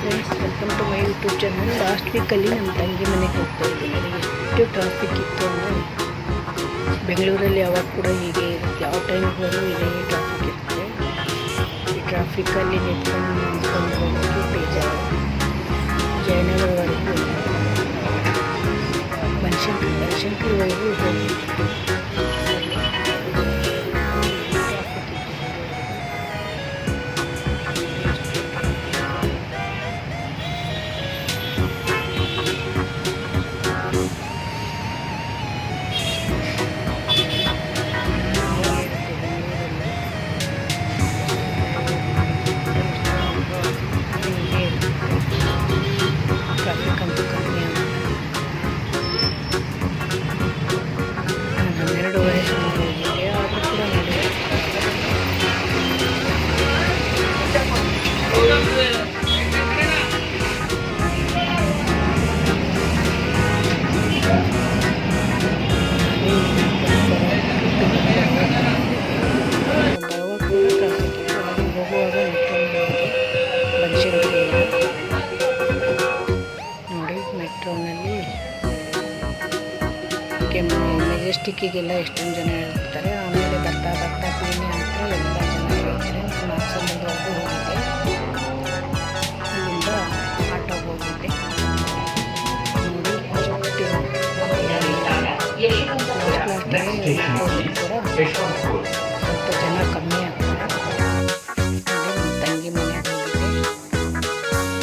Friends, welcome to my YouTube channel. Last ವೀಕಲ್ಲಿ ನಮ್ಮ ತಂಗಿ ಮನೆಗೆ ಹೋಗ್ತಾ ಇದ್ದೀನಿ. ಎಷ್ಟು ಟ್ರಾಫಿಕ್ ಇತ್ತು ಅಂದರೆ, ಬೆಂಗಳೂರಲ್ಲಿ ಯಾವಾಗ ಕೂಡ ಹೀಗೆ ಇರುತ್ತೆ, ಯಾವ ಟೈಮಿಗೆ ಹೋದರೂ ಇದೇ ಟ್ರಾಫಿಕ್ ಇರುತ್ತೆ. ಈ ಟ್ರಾಫಿಕ್ಕಲ್ಲಿ ನಿಂತ್ಕೊಂಡು ಹೋಗೋಕ್ಕೆ ಬೇಜಾರು. ಜಯನಗರವರೆಗೂ ಬನಶಂಕರಿವರೆಗೂ ಹೋಗಿತ್ತು. ಟ್ರಾಫಿಕ್ ಅಂತೂ ಕಮ್ಮಿ ನಾನು 12:30 ಸುಮಾರು ಹೋಗಿದ್ದೆ, ಆದರೂ ಕೂಡ ಬರುವಾಗ ಕೂಡ ಟ್ರಾಫಿಕ್ ಇತ್ತು. ಹಾಗೆ ಹೋಗುವಾಗ ಬನಶಂಕರಿಯಿಂದ ನೋಡಿ, ಮೆಟ್ರೋನಲ್ಲಿ ಮೆಜೆಸ್ಟಿಕ್ಕಿಗೆಲ್ಲ ಎಷ್ಟೊಂದು ಜನ ಇರ್ತಾರೆ. ಆಮೇಲೆ ಬರ್ತಾ ಬರ್ತಾ ಪೀಣ್ಯ ಹತ್ರ ಎಲ್ಲ ಜನ ಇರ್ತಾರೆ. ನಾನು ಸಮುದ್ರವರೆಗೂ ಹೋಗಿದ್ದೆ, ಅಲ್ಲಿಂದ ಆಟೋಗೆ ಹೋಗಿದ್ದೆ. ನೋಡಿ, ಸ್ವಲ್ಪ ಜನ ಕಮ್ಮಿ ಆಗ್ತಾರೆ. ನಮ್ಮ ತಂಗಿ ಮನೆಗೆ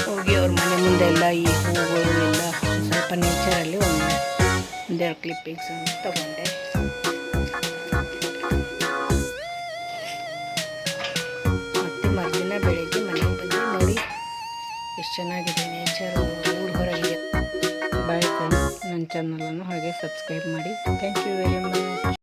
ಹೋಗಿ ಅವ್ರ ಮನೆ ಮುಂದೆ ಎಲ್ಲ ಈ ಹೂಗಳು ಎಲ್ಲ ಸ್ವಲ್ಪ ನೇಚರಲ್ಲಿ ಒಂದೆರಡು ಕ್ಲಿಪ್ಪಿಂಗ್ಸ್ ತಗೊಂಡೆ. ಮತ್ತು ಮರುದಿನ ಬೆಳಿಗ್ಗೆ ಮನೆಗೆ ಬಂದು ನೋಡಿ ಎಷ್ಟು ಚೆನ್ನಾಗಿದೆ ನೇಚರು, ಊರು ಹೊರಗೆ. ಬಾಯ್ ಫ್ರೆಂಡ್ಸ್, ನನ್ನ ಚಾನಲನ್ನು ಹಾಗೆ ಸಬ್ಸ್ಕ್ರೈಬ್ ಮಾಡಿ. Thank you very much.